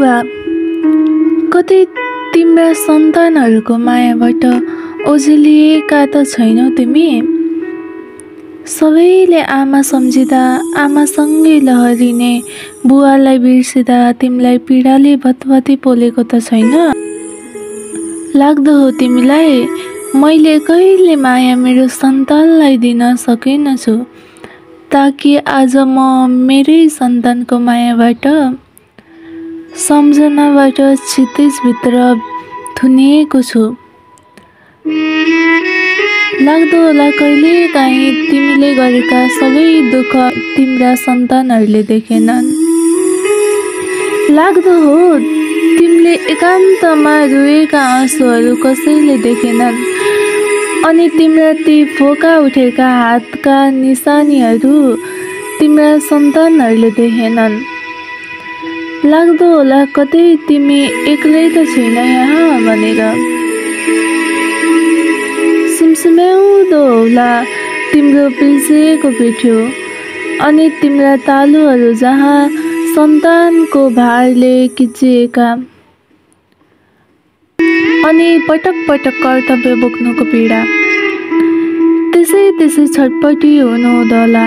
बुबा, कतै तिम्रा सन्तानहरूको मायाबाट ओझेलिएका त छैनौ तिमी? सबैले आमा सम्झिँदा, आमासँगै लहरिने बुवालाई बिर्सिँदा तिमीलाई पीडाले भतभती पोलेको त छैन? लाग्दो हो तिमीलाई मैले कहिले माया मेरो सन्तानलाई दिन सकेनछु, ताकि आज म मेरै सन्तानको मायाबाट, सम्झनाबाट क्षितिजभित्र थुनिएको छु। लाग्दो होला कहिलेकाहीँ तिमीले गरेका सबै दुःख तिम्रा सन्तानहरूले देखेनन्। लाग्दो हो तिमीले एकान्तमा रुएका आँसुहरू कसैले देखेनन्, अनि तिम्रा ती फोका उठेका हातका निशानीहरू तिम्रा सन्तानहरूले देखेनन्। लाग्दो होला कतै तिमी एक्लै त छैन यहाँ भनेर। सुमसुम्याउँदो होला तिम्रो पिल्सिएको पिठो अनि तिम्रा तालुहरू जहाँ सन्तानको भारले किचिएका, अनि पटक पटक कर्तव्य बोक्नुको पीडा। त्यसै छटपटी हुनुहुँदोला।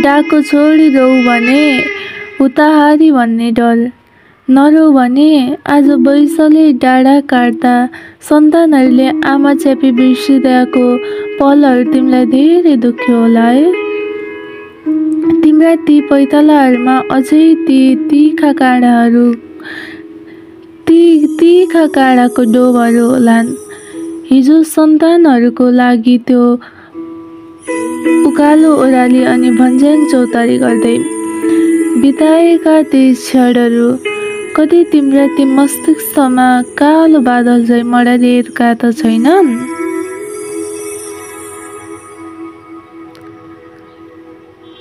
डाको छोडिदेऊ भने उताहारी भन्ने डर, नरौ भने आज बैसले डाँडा काट्दा सन्तानहरूले आमा च्यापी बिर्सिदिएको पलहरू तिमीलाई धेरै दुख्यो होला है। तिम्रा ती पैतालाहरूमा अझै ती तिखा काँडाको डोबहरू होलान्। हिजो सन्तानहरूको लागि त्यो उकालो ओह्राली अनि भन्ज्याङ चौतारी गर्दै बिताएका ती क्षणहरू कतै तिम्रा ती मस्तिष्कमा कालो बादल झैँ मडारिएका त छैनन्?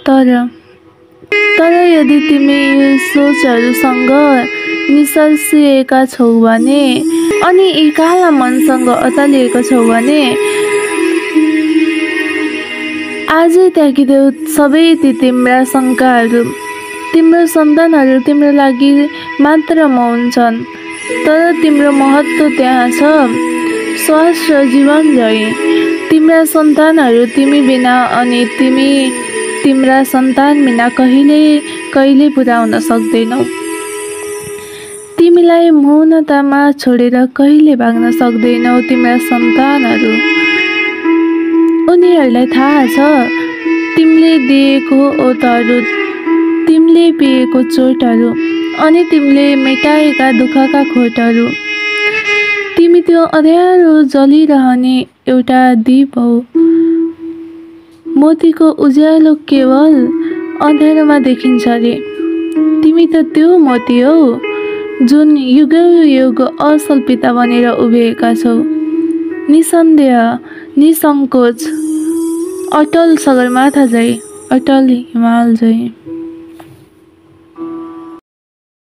तर यदि तिमी यी सोचहरूसँग निसल्सिएका छौ भने, अनि यी काला मनसँग अतालिएको छौ भने, आजै त्यागिदेऊ सबै ती तिम्रा शङ्काहरू। तिम्रो सन्तानहरू तिम्रो लागि मात्र मौन छन्, तर तिम्रो महत्त्व त्यहाँ छ, श्वास र जीवन झैँ। तिम्रा सन्तानहरू तिमी बिना अनि तिमी तिम्रा सन्तान बिना कहिले पुर्याउन सक्दैनौ। तिमीलाई मौनतामा छोडेर कहिले भाग्न सक्दैनौ तिम्रा सन्तानहरू। उनीहरूलाई थाहा छ तिमीले दिएको ओतहरू, तिमीले पिएको चोटहरू, अनि तिमीले मेटाएका दुःखका खोटहरू। तिमी त्यो अँध्यारो जलिरहने एउटा दीप हौ। मोतीको उज्यालो केवल अँध्यारोमा देखिन्छ रे। तिमी त त्यो मोती हौ जुन युग असल पिता बनेर उभिएका छौ। निसन्देह, निसङ्कोच, अटल सगरमाथा झैँ, अटल हिमाल झैँ।